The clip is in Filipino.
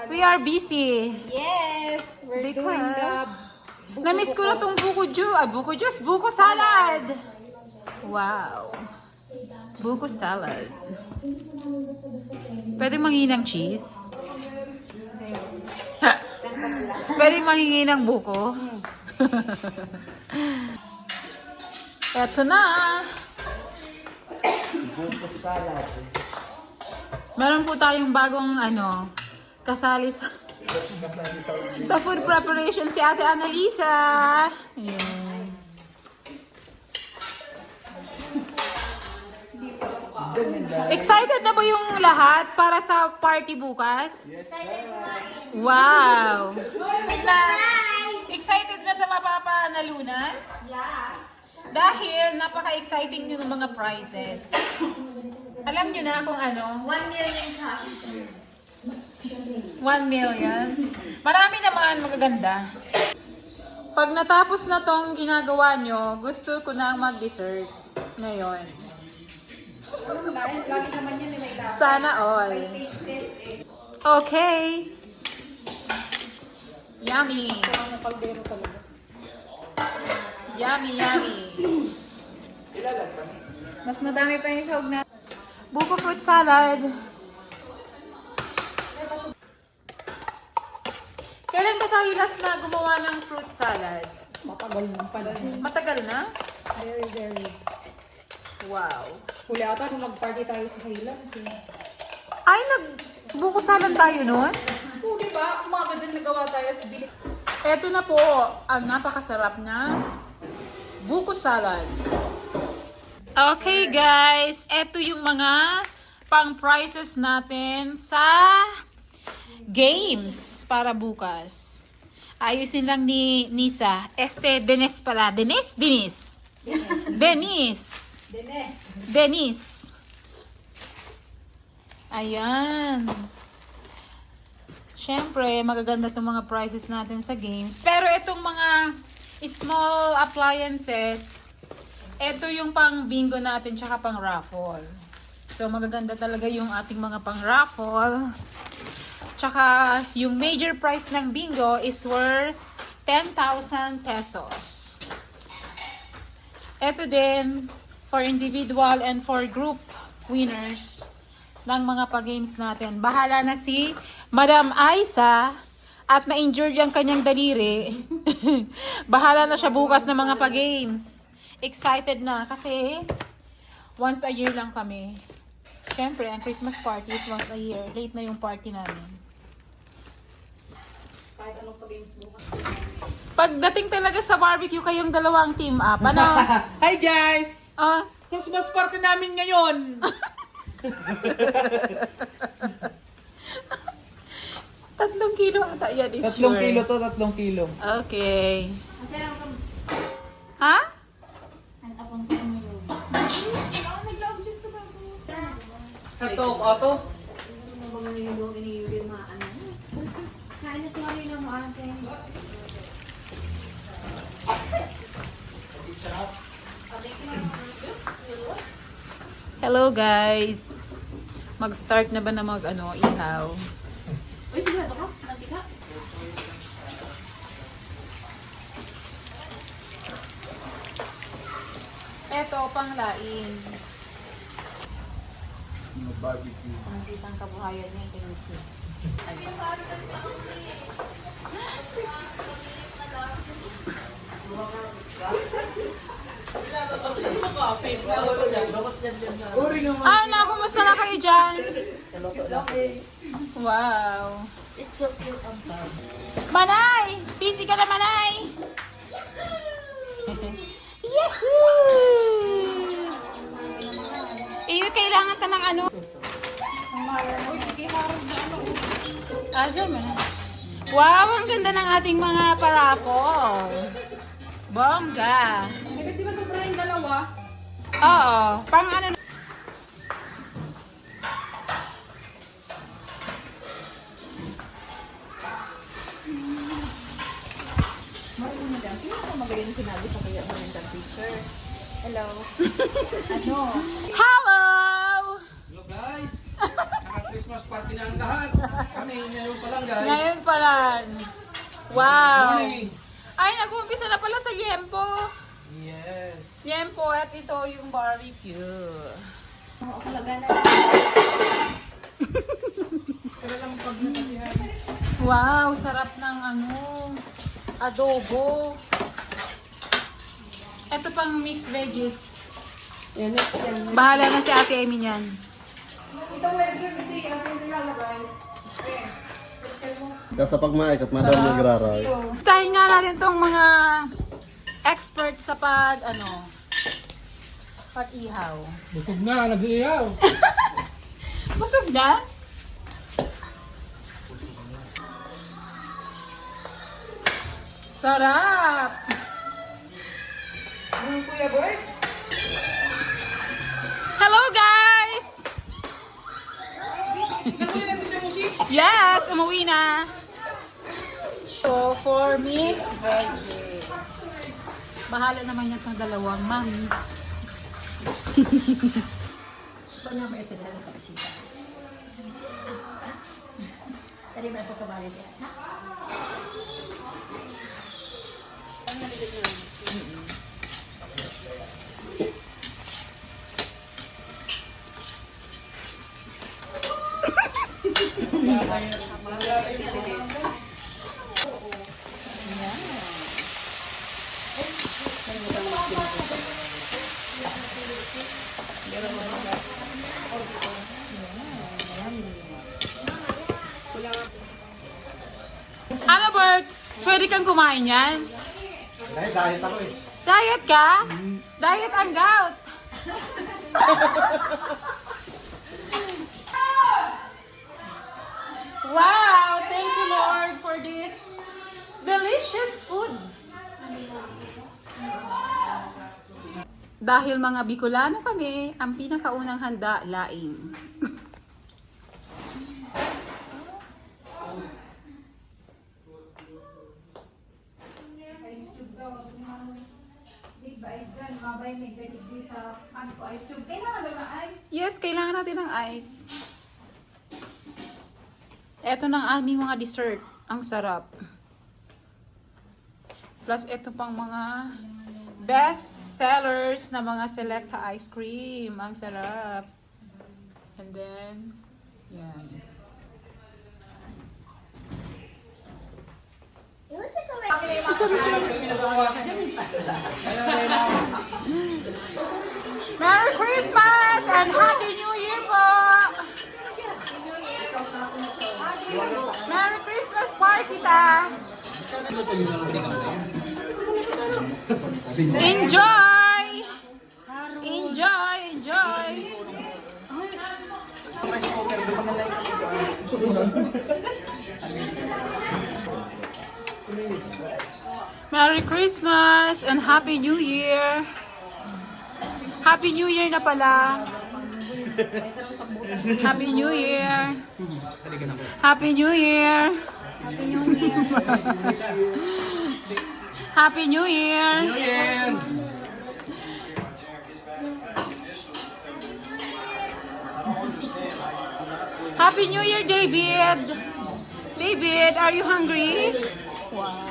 We are busy. Yes, we're doing the Namiss ko na tong buko salad. Wow. Buko salad. Pwede mangingi ng cheese? Pwede mangingi ng buko? Eto na. Buko salad. Meron po tayong bagong kasali sa food preparation si Ate Annalisa. Ayan. Excited na ba yung lahat para sa party bukas? Wow! Excited na sa mapapanalunan? Yes. Dahil napaka-exciting yung mga prizes. Alam nyo na kung ano? 1 million cash. 1 million. Marami naman magaganda. Pag natapos na tong ginagawa nyo, gusto ko na mag-dessert ngayon. Lagi naman yan may lasa. Sana all. Okay. Yummy. Yummy, yummy. Mas madami pa yung sahog na. Buko fruit salad. Kailan ba tayo last na gumawa ng fruit salad? Matagal na pala. Matagal na? Very, very. Wow. Huli ata nung mag-party tayo sa Highlands. Ay, nagbuko salad tayo noon? Oo, di ba? Umaga din nagawa tayo sa bilik. Ito na po ang napakasarap na buko salad. Okay guys, ito yung mga pang-prizes natin sa games para bukas. Ayusin lang ni Nisa. Dennis pala. Dennis? Ayan. Siyempre, magaganda itong mga prizes natin sa games. Pero itong mga small appliances, ito yung pang bingo natin tsaka pang raffle. So, magaganda talaga yung ating mga pang raffle. Tsaka, yung major prize ng bingo is worth 10,000 pesos. Ito din, for individual and for group winners ng mga pag-games natin. Bahala na si Madam Aisa at na-injured yung kanyang daliri. Bahala na siya bukas ng mga pag-games. Excited na kasi once a year lang kami. Siyempre, ang Christmas party is once a year. Late na yung party namin. Kahit anong pag-games bukas. Pagdating talaga sa barbecue, kayong dalawang team up. Ano? Hi guys! Ah, Christmas party namin ngayon! 3 kilo ata yan is 3 sure. kilo to, 3 kilo. Okay. Ha? Ito, ato. Hello guys. Mag-start na ba na ihaw? Uy, sigurado ka? Mantika? Eto, panglain. Barbecue. Ang kitang kabuhayan niya sa YouTube. Kumusta na kayo dyan? Wow. It's so cute ang Manay! Busy ka na, Manay! Yahoo! Kailangan ka ng ano? Dyan man. Wow, ang ganda ng ating mga parapol. Bongga. Di ba sobra yung dalawa? Oo. Pang ano na. Magaling sinabi sa kaya mo yung teacher. Hello. Ano? Hello! Hello guys! Naka-Christmas Christmas party na ang lahat. Kami, ngayon pa lang guys. Ngayon pa lang. Wow. Morning. Ay, nag-uumpisa na pala sa Yempo. Yes. Yempo at ito yung barbecue. Oo, kalaga na. Wow, sarap ng adobo. Ito pang mixed veggies. Yan, yan. Bahala na si Ate Amy niyan. Kasa pag maikat, madam nagraray. Tayo nga natin tong mga expert sa pag-ihaw. Busog na, nag-iihaw. Busog na? Sarap! Hello guys! Yes, umuwi na. So, for mixed veggies. Bahala naman yan ng dalawang mommies. Pag nga may ito na lang kapasita. Tadi ba ito kabali niya? Ano, Bert? Pwede kang kumain yan? Dahil ako eh. Diet ka? Diet ang gout. Wow! Thank you, Lord, for this delicious foods. Dahil mga Bicolano kami, ang pinakaunang handa, laing. Yes, kailangan natin ng ice. Ito ng aming mga dessert. Ang sarap. Plus, ito pang mga best sellers na mga Selecta ice cream. Ang sarap. And then, yan. Merry Christmas and Happy New Year po! Merry Christmas party ta! Enjoy! Enjoy! Enjoy! Merry Christmas and Happy New Year! Happy New Year na pala! Happy New Year! Happy New Year! Happy New Year! Happy New Year! New Year! Happy New Year, David! David, are you hungry? Wow!